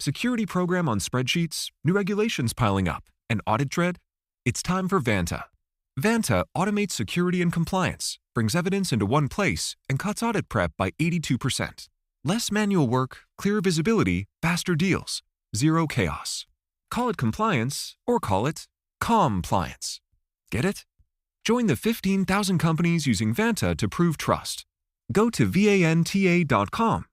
Security program on spreadsheets, new regulations piling up, and audit dread? It's time for Vanta. Vanta automates security and compliance, brings evidence into one place, and cuts audit prep by 82%. Less manual work, clearer visibility, faster deals, zero chaos. Call it compliance or call it compliance. Get it? Join the 15,000 companies using Vanta to prove trust. Go to vanta.com/calm.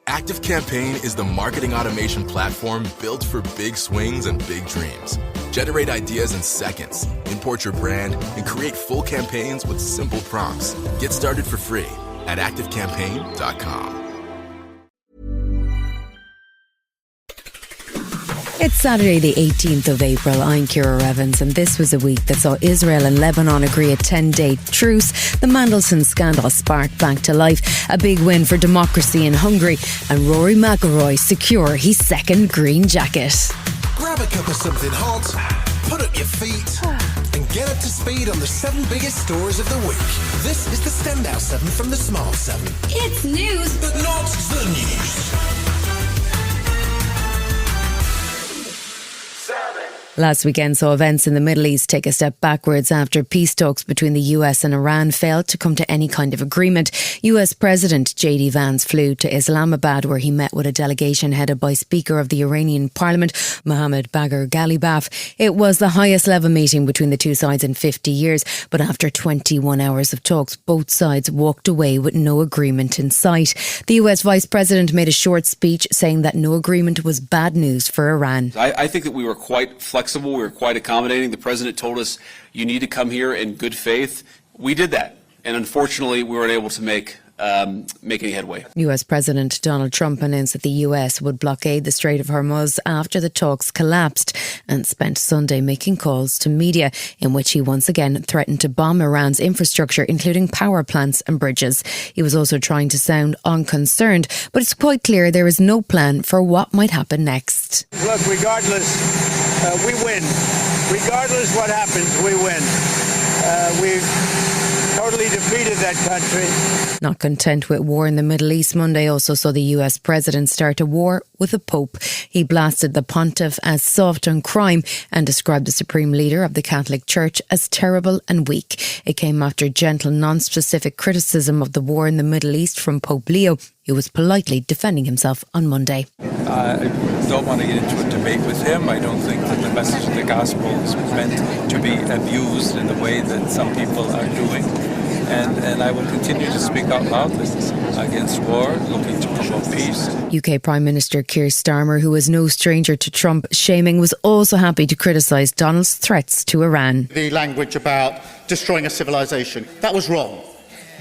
ActiveCampaign is the marketing automation platform built for big swings and big dreams. Generate ideas in seconds, import your brand, and create full campaigns with simple prompts. Get started for free at ActiveCampaign.com. It's Saturday the 18th of April. I'm Ciara Evans, and this was a week that saw Israel and Lebanon agree a 10-day truce. The Mandelson scandal sparked back to life. A big win for democracy in Hungary, and Rory McIlroy secure his second green jacket. Grab a cup of something hot, put up your feet, and get up to speed on the 7 biggest stories of the week. This is the Standout 7 from the Smart 7. It's news, but not the news. Last weekend saw events in the Middle East take a step backwards after peace talks between the US and Iran failed to come to any kind of agreement. US President J.D. Vance flew to Islamabad, where he met with a delegation headed by Speaker of the Iranian Parliament, Mohammad Bagher Ghalibaf. It was the highest level meeting between the two sides in 50 years, but after 21 hours of talks, both sides walked away with no agreement in sight. The US Vice President made a short speech saying that no agreement was bad news for Iran. I think that we were quite flexible. We were quite accommodating. The president told us, you need to come here in good faith. We did that. And unfortunately, we weren't able to make any headway. US President Donald Trump announced that the US would blockade the Strait of Hormuz after the talks collapsed, and spent Sunday making calls to media in which he once again threatened to bomb Iran's infrastructure, including power plants and bridges. He was also trying to sound unconcerned, but it's quite clear there is no plan for what might happen next. Look, regardless, we win. Regardless what happens, we win. We've totally defeated that country. Not content with war in the Middle East, Monday also saw the US president start a war with the Pope. He blasted the pontiff as soft on crime and described the supreme leader of the Catholic Church as terrible and weak. It came after gentle, non-specific criticism of the war in the Middle East from Pope Leo, who was politely defending himself on Monday. I don't want to get into a debate with him. I don't think that the message of the gospel is meant to be abused in the way that some people are doing. And I will continue to speak out loudly against war, looking to promote peace. UK Prime Minister Keir Starmer, who is no stranger to Trump shaming, was also happy to criticise Donald's threats to Iran. The language about destroying a civilization, that was wrong.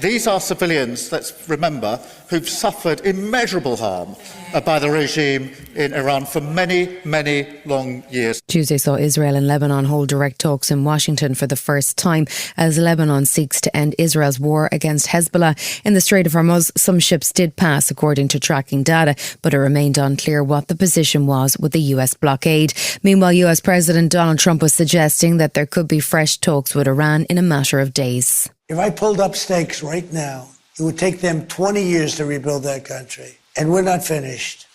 These are civilians, let's remember, who've suffered immeasurable harm by the regime in Iran for many, many long years. Tuesday saw Israel and Lebanon hold direct talks in Washington for the first time as Lebanon seeks to end Israel's war against Hezbollah. In the Strait of Hormuz, some ships did pass according to tracking data, but it remained unclear what the position was with the US blockade. Meanwhile, US President Donald Trump was suggesting that there could be fresh talks with Iran in a matter of days. If I pulled up stakes right now, it would take them 20 years to rebuild that country. And we're not finished.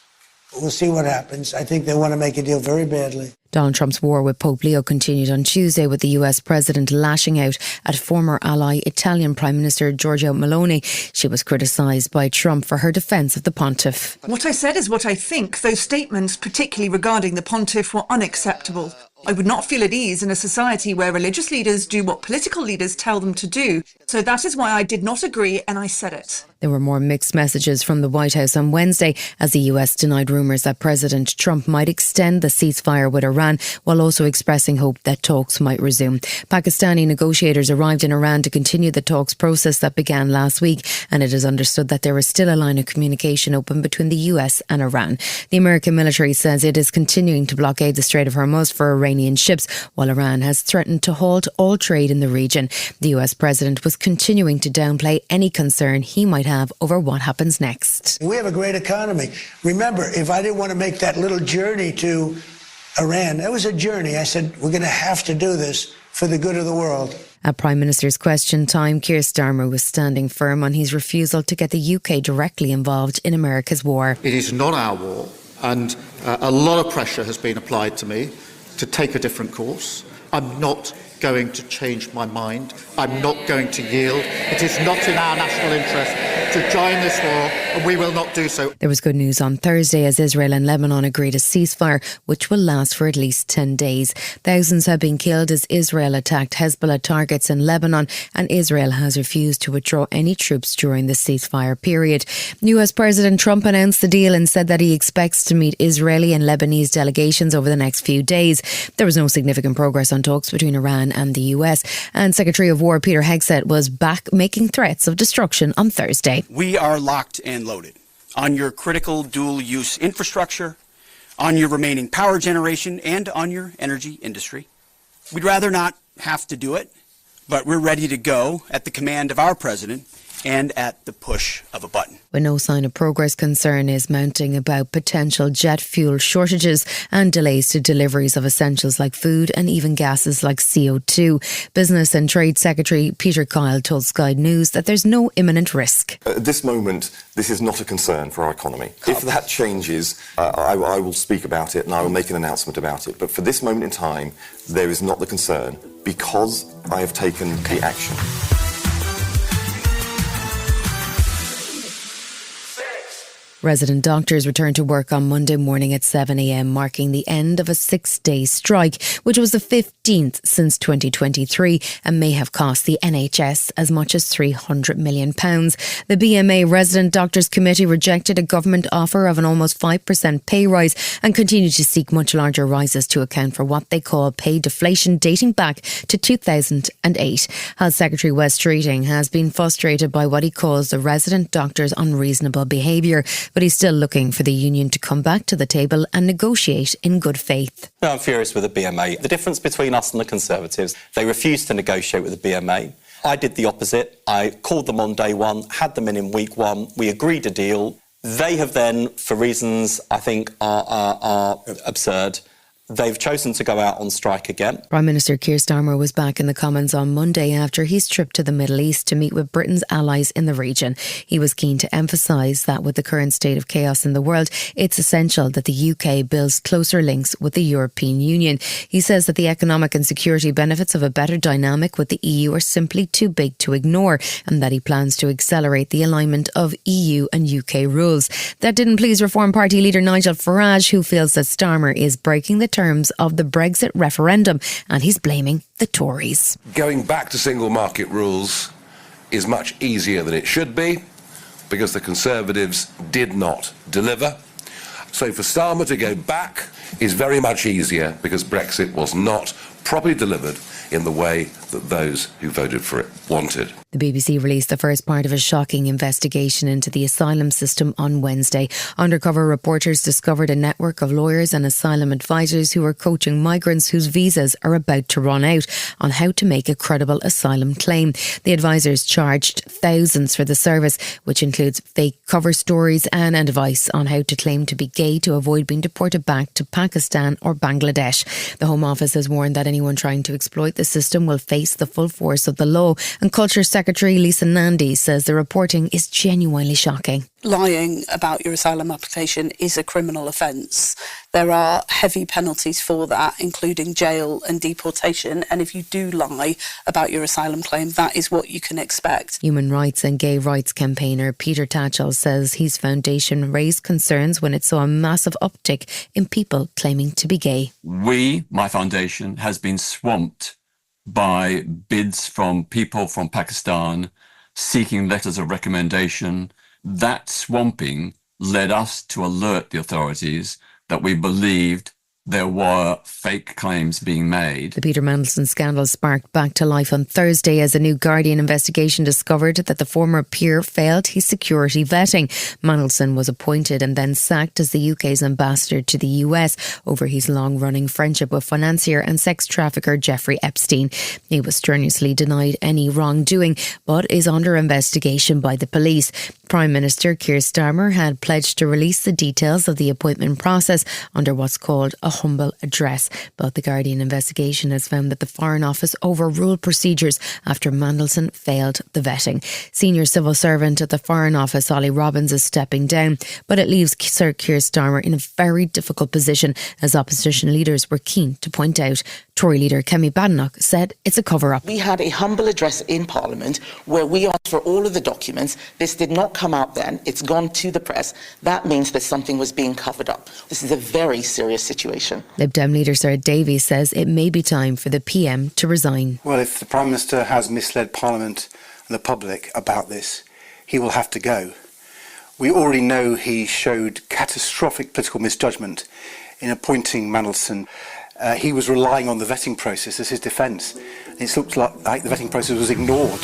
We'll see what happens. I think they want to make a deal very badly. Donald Trump's war with Pope Leo continued on Tuesday, with the US president lashing out at former ally Italian Prime Minister Giorgia Meloni. She was criticised by Trump for her defence of the pontiff. What I said is what I think. Those statements, particularly regarding the pontiff, were unacceptable. I would not feel at ease in a society where religious leaders do what political leaders tell them to do. So that is why I did not agree, and I said it. There were more mixed messages from the White House on Wednesday as the US denied rumours that President Trump might extend the ceasefire with Iran, while also expressing hope that talks might resume. Pakistani negotiators arrived in Iran to continue the talks process that began last week, and it is understood that there is still a line of communication open between the US and Iran. The American military says it is continuing to blockade the Strait of Hormuz for Iranian ships, while Iran has threatened to halt all trade in the region. The US president was continuing to downplay any concern he might have over what happens next. We have a great economy. Remember, if I didn't want to make that little journey to Iran, that was a journey. I said, we're going to have to do this for the good of the world. At Prime Minister's Question Time, Keir Starmer was standing firm on his refusal to get the UK directly involved in America's war. It is not our war, and a lot of pressure has been applied to me to take a different course. I'm not going to change my mind. I'm not going to yield. It is not in our national interest to join this war, and we will not do so. There was good news on Thursday as Israel and Lebanon agreed a ceasefire, which will last for at least 10 days. Thousands have been killed as Israel attacked Hezbollah targets in Lebanon, and Israel has refused to withdraw any troops during the ceasefire period. US President Trump announced the deal and said that he expects to meet Israeli and Lebanese delegations over the next few days. There was no significant progress on talks between Iran and the US, and Secretary of War Peter Hegseth was back making threats of destruction on Thursday. We are locked and loaded on your critical dual-use infrastructure, on your remaining power generation, and on your energy industry. We'd rather not have to do it, but we're ready to go at the command of our president and at the push of a button. With no sign of progress, concern is mounting about potential jet fuel shortages and delays to deliveries of essentials like food and even gases like CO2. Business and Trade Secretary Peter Kyle told Sky News that there's no imminent risk. At this moment, this is not a concern for our economy. If that changes, I will speak about it and I will make an announcement about it. But for this moment in time, there is not the concern because I have taken the action. Resident doctors returned to work on Monday morning at 7 a.m, marking the end of a 6-day strike, which was the 15th since 2023 and may have cost the NHS as much as £300 million. The BMA Resident Doctors Committee rejected a government offer of an almost 5% pay rise and continued to seek much larger rises to account for what they call pay deflation dating back to 2008. Health Secretary Wes Streeting has been frustrated by what he calls the resident doctors' unreasonable behaviour, but he's still looking for the union to come back to the table and negotiate in good faith. No, I'm furious with the BMA. The difference between us and the Conservatives, they refused to negotiate with the BMA. I did the opposite. I called them on day one, had them in week one. We agreed a deal. They have then, for reasons I think are absurd, they've chosen to go out on strike again. Prime Minister Keir Starmer was back in the Commons on Monday after his trip to the Middle East to meet with Britain's allies in the region. He was keen to emphasise that with the current state of chaos in the world, it's essential that the UK builds closer links with the European Union. He says that the economic and security benefits of a better dynamic with the EU are simply too big to ignore, and that he plans to accelerate the alignment of EU and UK rules. That didn't please Reform Party leader Nigel Farage, who feels that Starmer is breaking the terms of the Brexit referendum, and he's blaming the Tories. Going back to single market rules is much easier than it should be because the Conservatives did not deliver. So for Starmer to go back is very much easier because Brexit was not properly delivered in the way that those who voted for it wanted. The BBC released the first part of a shocking investigation into the asylum system on Wednesday. Undercover reporters discovered a network of lawyers and asylum advisors who are coaching migrants whose visas are about to run out on how to make a credible asylum claim. The advisors charged thousands for the service, which includes fake cover stories and advice on how to claim to be gay to avoid being deported back to Pakistan or Bangladesh. The Home Office has warned that anyone trying to exploit the system will face the full force of the law, and Culture Secretary Lisa Nandy says the reporting is genuinely shocking. Lying about your asylum application is a criminal offence. There are heavy penalties for that, including jail and deportation. And if you do lie about your asylum claim, that is what you can expect. Human rights and gay rights campaigner Peter Tatchell says his foundation raised concerns when it saw a massive uptick in people claiming to be gay. My foundation, has been swamped by bids from people from Pakistan seeking letters of recommendation. That swamping led us to alert the authorities that we believed there were fake claims being made. The Peter Mandelson scandal sparked back to life on Thursday as a new Guardian investigation discovered that the former peer failed his security vetting. Mandelson was appointed and then sacked as the UK's ambassador to the US over his long-running friendship with financier and sex trafficker Jeffrey Epstein. He was strenuously denied any wrongdoing, but is under investigation by the police. Prime Minister Keir Starmer had pledged to release the details of the appointment process under what's called a humble address. But the Guardian investigation has found that the Foreign Office overruled procedures after Mandelson failed the vetting. Senior civil servant at the Foreign Office, Ollie Robbins, is stepping down, but it leaves Sir Keir Starmer in a very difficult position, as opposition leaders were keen to point out. Tory leader Kemi Badenoch said it's a cover-up. We had a humble address in Parliament where we asked for all of the documents. This did not come out then. It's gone to the press. That means that something was being covered up. This is a very serious situation. Lib Dem leader Sir Davies says it may be time for the PM to resign. Well, if the Prime Minister has misled Parliament and the public about this, he will have to go. We already know he showed catastrophic political misjudgment in appointing Mandelson. He was relying on the vetting process as his defence. It looked like the vetting process was ignored.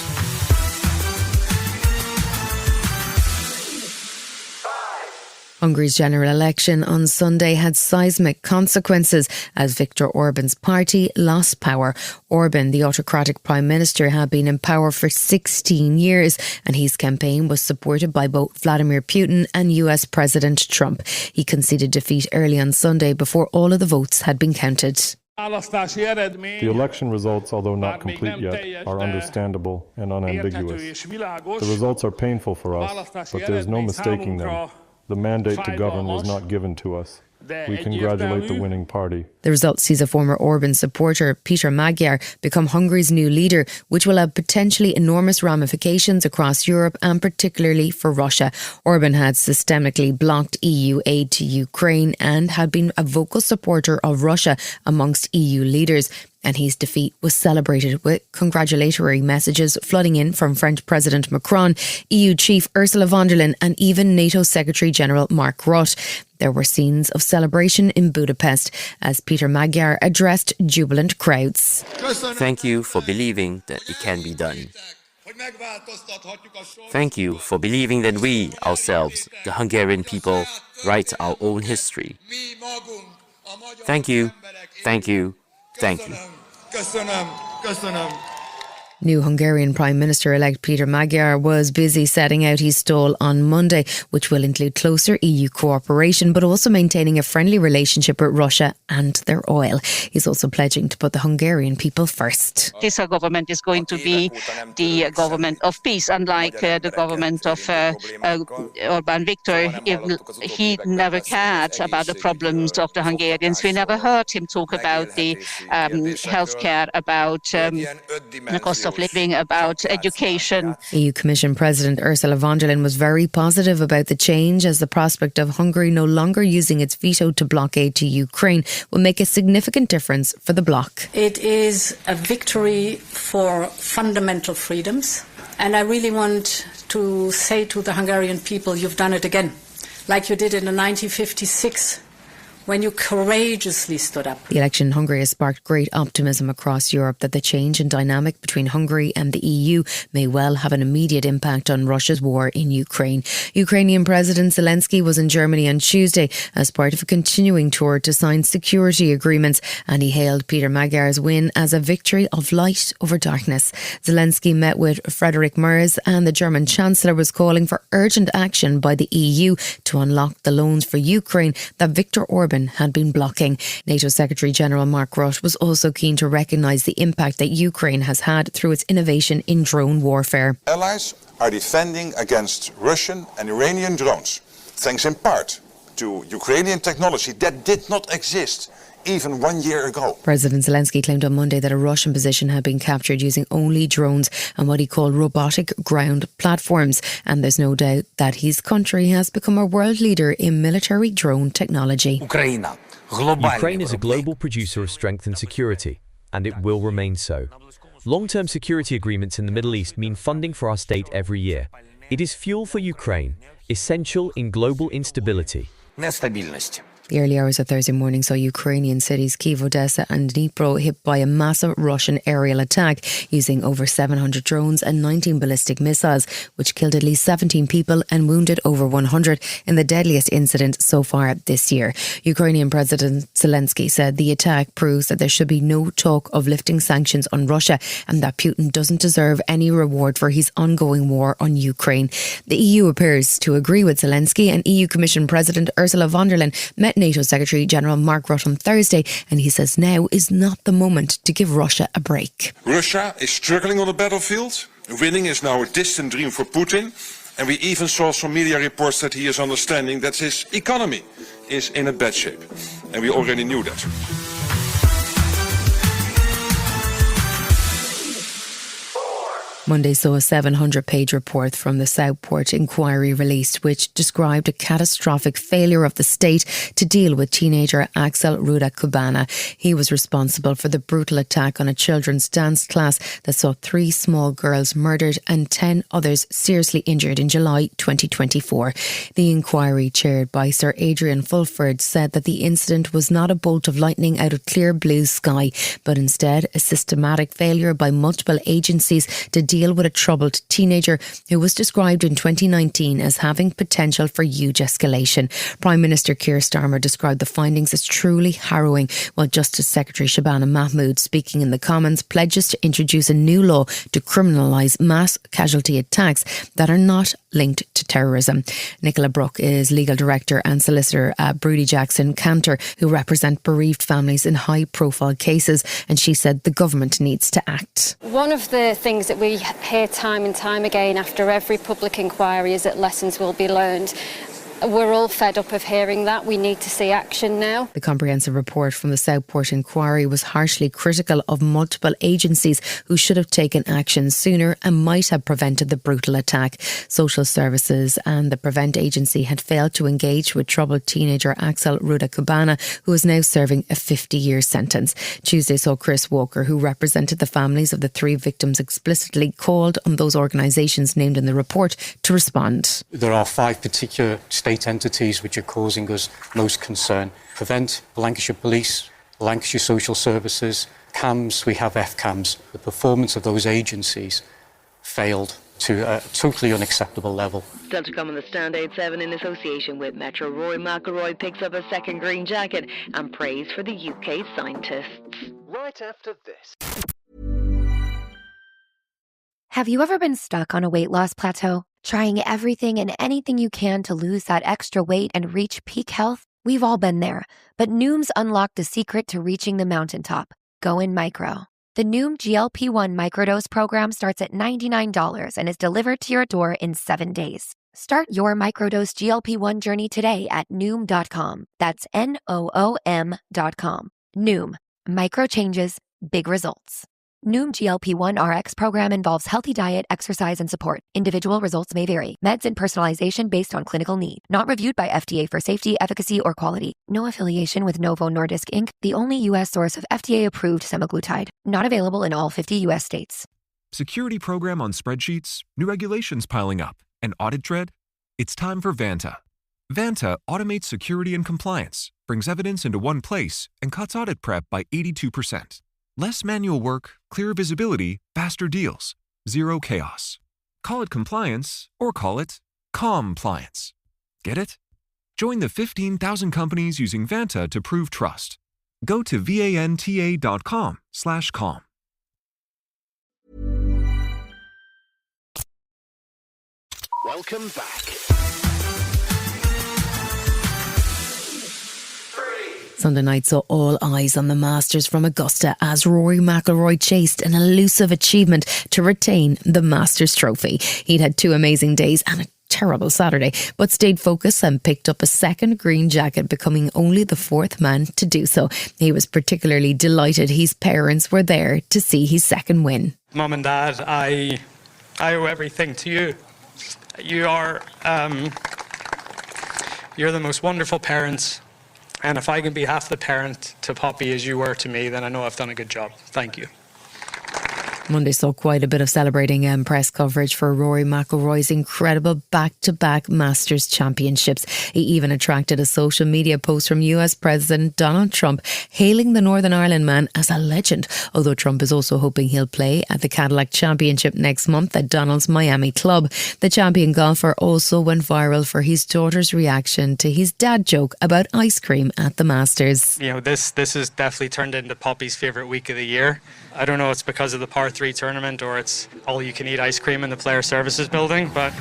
Hungary's general election on Sunday had seismic consequences as Viktor Orban's party lost power. Orban, the autocratic prime minister, had been in power for 16 years and his campaign was supported by both Vladimir Putin and US President Trump. He conceded defeat early on Sunday before all of the votes had been counted. The election results, although not complete yet, are understandable and unambiguous. The results are painful for us, but there is no mistaking them. The mandate to govern was not given to us. We congratulate the winning party. The result sees a former Orban supporter, Peter Magyar, become Hungary's new leader, which will have potentially enormous ramifications across Europe and particularly for Russia. Orban had systemically blocked EU aid to Ukraine and had been a vocal supporter of Russia amongst EU leaders. And his defeat was celebrated with congratulatory messages flooding in from French President Macron, EU Chief Ursula von der Leyen and even NATO Secretary-General Mark Rutte. There were scenes of celebration in Budapest as Peter Magyar addressed jubilant crowds. Thank you for believing that it can be done. Thank you for believing that we, ourselves, the Hungarian people, write our own history. Thank you, thank you, thank you. New Hungarian Prime Minister-elect Peter Magyar was busy setting out his stall on Monday, which will include closer EU cooperation, but also maintaining a friendly relationship with Russia and their oil. He's also pledging to put the Hungarian people first. This government is going to be the government of peace, unlike the government of Orbán Viktor. He never cared about the problems of the Hungarians. We never heard him talk about the healthcare, about the cost of living, about education. EU Commission President Ursula von der Leyen was very positive about the change, as the prospect of Hungary no longer using its veto to block aid to Ukraine will make a significant difference for the bloc. It is a victory for fundamental freedoms, and I really want to say to the Hungarian people, you've done it again, like you did in 1956. When you courageously stood up. The election in Hungary has sparked great optimism across Europe that the change in dynamic between Hungary and the EU may well have an immediate impact on Russia's war in Ukraine. Ukrainian President Zelensky was in Germany on Tuesday as part of a continuing tour to sign security agreements, and he hailed Peter Magyar's win as a victory of light over darkness. Zelensky met with Friedrich Merz, and the German Chancellor was calling for urgent action by the EU to unlock the loans for Ukraine that Viktor Orban had been blocking. NATO Secretary-General Mark Rutte was also keen to recognise the impact that Ukraine has had through its innovation in drone warfare. Allies are defending against Russian and Iranian drones, thanks in part to Ukrainian technology that did not exist even 1 year ago. President Zelensky claimed on Monday that a Russian position had been captured using only drones and what he called robotic ground platforms. And there's no doubt that his country has become a world leader in military drone technology. Ukraine is a global producer of strength and security, and it will remain so. Long-term security agreements in the Middle East mean funding for our state every year. It is fuel for Ukraine, essential in global instability. The early hours of Thursday morning saw Ukrainian cities Kyiv, Odessa and Dnipro hit by a massive Russian aerial attack using over 700 drones and 19 ballistic missiles, which killed at least 17 people and wounded over 100 in the deadliest incident so far this year. Ukrainian President Zelensky said the attack proves that there should be no talk of lifting sanctions on Russia and that Putin doesn't deserve any reward for his ongoing war on Ukraine. The EU appears to agree with Zelensky, and EU Commission President Ursula von der Leyen met met NATO Secretary-General Mark Rutte on Thursday, and he says now is not the moment to give Russia a break. Russia is struggling on the battlefield. Winning is now a distant dream for Putin. And we even saw some media reports that he is understanding that his economy is in a bad shape. And we already knew that. Monday saw a 700-page report from the Southport inquiry released, which described a catastrophic failure of the state to deal with teenager Axel Ruda Kubana. He was responsible for the brutal attack on a children's dance class that saw 3 small girls murdered and 10 others seriously injured in July 2024. The inquiry, chaired by Sir Adrian Fulford, said that the incident was not a bolt of lightning out of clear blue sky, but instead a systematic failure by multiple agencies to deal with a troubled teenager who was described in 2019 as having potential for huge escalation. Prime Minister Keir Starmer described the findings as truly harrowing, while Justice Secretary Shabana Mahmood, speaking in the Commons, pledges to introduce a new law to criminalise mass casualty attacks that are not linked to terrorism. Nicola Brooke is Legal Director and Solicitor at Brodie Jackson Cantor, who represent bereaved families in high-profile cases, and she said the government needs to act. One of the things that we hear time and time again after every public inquiry is that lessons will be learned. We're all fed up of hearing that. We need to see action now. The comprehensive report from the Southport inquiry was harshly critical of multiple agencies who should have taken action sooner and might have prevented the brutal attack. Social Services and the Prevent Agency had failed to engage with troubled teenager Axel Ruda Kubana, who is now serving a 50-year sentence. Tuesday saw Chris Walker, who represented the families of the 3 victims, explicitly called on those organisations named in the report to respond. There are 5 particular state entities which are causing us most concern. Prevent, Lancashire Police, Lancashire Social Services, CAMS, we have FCAMS. The performance of those agencies failed to a totally unacceptable level. Still to come on the Standout 7 in association with Metro, Rory McIlroy picks up a second green jacket and praise for the UK scientists. Right after this. Have you ever been stuck on a weight loss plateau? Trying everything and anything you can to lose that extra weight and reach peak health? We've all been there, but Noom's unlocked the secret to reaching the mountaintop. Go in micro. The Noom GLP-1 microdose program starts at $99 and is delivered to your door in 7 days. Start your microdose GLP-1 journey today at Noom.com. That's Noom.com. Noom. Micro changes, big results. Noom GLP-1 RX program involves healthy diet, exercise, and support. Individual results may vary. Meds and personalization based on clinical need. Not reviewed by FDA for safety, efficacy, or quality. No affiliation with Novo Nordisk Inc., the only U.S. source of FDA-approved semaglutide. Not available in all 50 U.S. states. Security program on spreadsheets, new regulations piling up, and audit dread? It's time for Vanta. Vanta automates security and compliance, brings evidence into one place, and cuts audit prep by 82%. Less manual work, clearer visibility, faster deals, zero chaos. Call it compliance or call it compliance. Get it? Join the 15,000 companies using Vanta to prove trust. Go to vanta.com/calm. Welcome back. Sunday night saw all eyes on the Masters from Augusta as Rory McIlroy chased an elusive achievement to retain the Masters trophy. He'd had 2 amazing days and a terrible Saturday, but stayed focused and picked up a second green jacket, becoming only the 4th man to do so. He was particularly delighted his parents were there to see his second win. Mum and Dad, I owe everything to you. You are you're the most wonderful parents. And if I can be half the parent to Poppy as you were to me, then I know I've done a good job. Thank you. Monday saw quite a bit of celebrating and press coverage for Rory McIlroy's incredible back-to-back Masters championships. He even attracted a social media post from US President Donald Trump, hailing the Northern Ireland man as a legend, although Trump is also hoping he'll play at the Cadillac Championship next month at Donald's Miami club. The champion golfer also went viral for his daughter's reaction to his dad joke about ice cream at the Masters. You know, this has definitely turned into Poppy's favourite week of the year. I don't know if it's because of the par 3 tournament or it's all you can eat ice cream in the player services building, but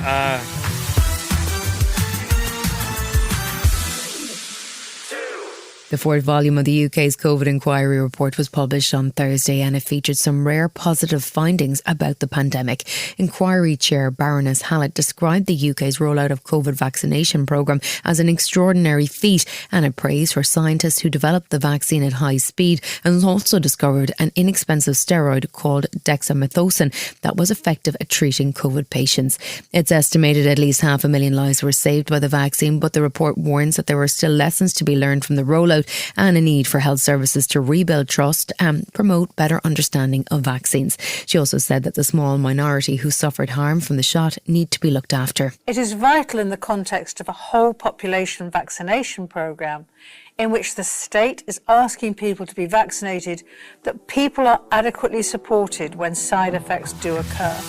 The fourth volume of the UK's COVID inquiry report was published on Thursday, and it featured some rare positive findings about the pandemic. Inquiry Chair Baroness Hallett described the UK's rollout of COVID vaccination programme as an extraordinary feat, and it praised for scientists who developed the vaccine at high speed and also discovered an inexpensive steroid called dexamethasone that was effective at treating COVID patients. It's estimated at least 500,000 lives were saved by the vaccine, but the report warns that there are still lessons to be learned from the rollout and a need for health services to rebuild trust and promote better understanding of vaccines. She also said that the small minority who suffered harm from the shot need to be looked after. It is vital in the context of a whole population vaccination programme in which the state is asking people to be vaccinated that people are adequately supported when side effects do occur.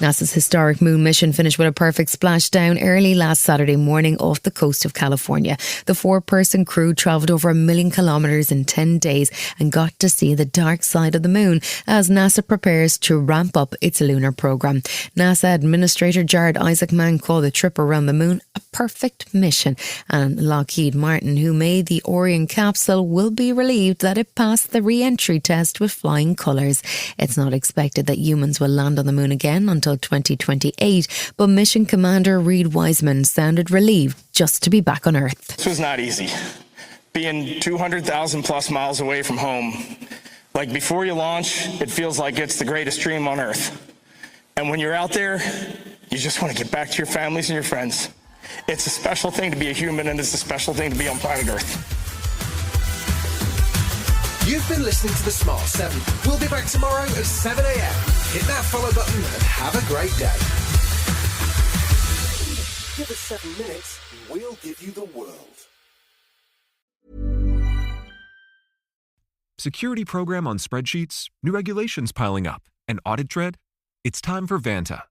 NASA's historic moon mission finished with a perfect splashdown early last Saturday morning off the coast of California. The 4-person crew travelled over 1 million kilometres in 10 days and got to see the dark side of the moon as NASA prepares to ramp up its lunar programme. NASA Administrator Jared Isaacman called the trip around the moon a perfect mission, and Lockheed Martin, who made the Orion capsule, will be relieved that it passed the re-entry test with flying colours. It's not expected that humans will land on the moon again until 2028, but Mission Commander Reed Wiseman sounded relieved just to be back on Earth. This was not easy. Being 200,000 plus miles away from home, like before you launch, it feels like it's the greatest dream on Earth. And when you're out there, you just want to get back to your families and your friends. It's a special thing to be a human, and it's a special thing to be on planet Earth. You've been listening to The Smart 7. We'll be back tomorrow at 7 a.m. Hit that follow button and have a great day. Give us 7 minutes and we'll give you the world. Security program on spreadsheets, new regulations piling up, and audit dread? It's time for Vanta.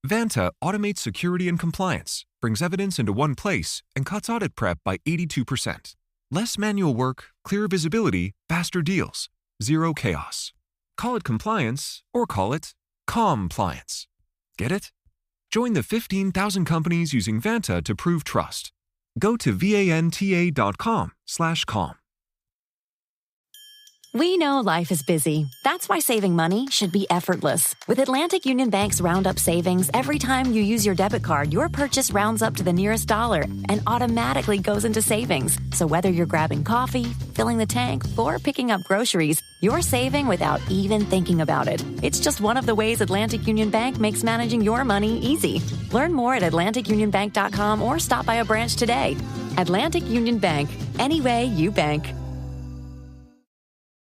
Vanta automates security and compliance, brings evidence into one place, and cuts audit prep by 82%. Less manual work, clearer visibility, faster deals, zero chaos. Call it compliance or call it compliance. Get it? Join the 15,000 companies using Vanta to prove trust. Go to vanta.com/com. We know life is busy. That's why saving money should be effortless. With Atlantic Union Bank's Roundup Savings, every time you use your debit card, your purchase rounds up to the nearest dollar and automatically goes into savings. So whether you're grabbing coffee, filling the tank, or picking up groceries, you're saving without even thinking about it. It's just one of the ways Atlantic Union Bank makes managing your money easy. Learn more at AtlanticUnionBank.com or stop by a branch today. Atlantic Union Bank. Any way you bank.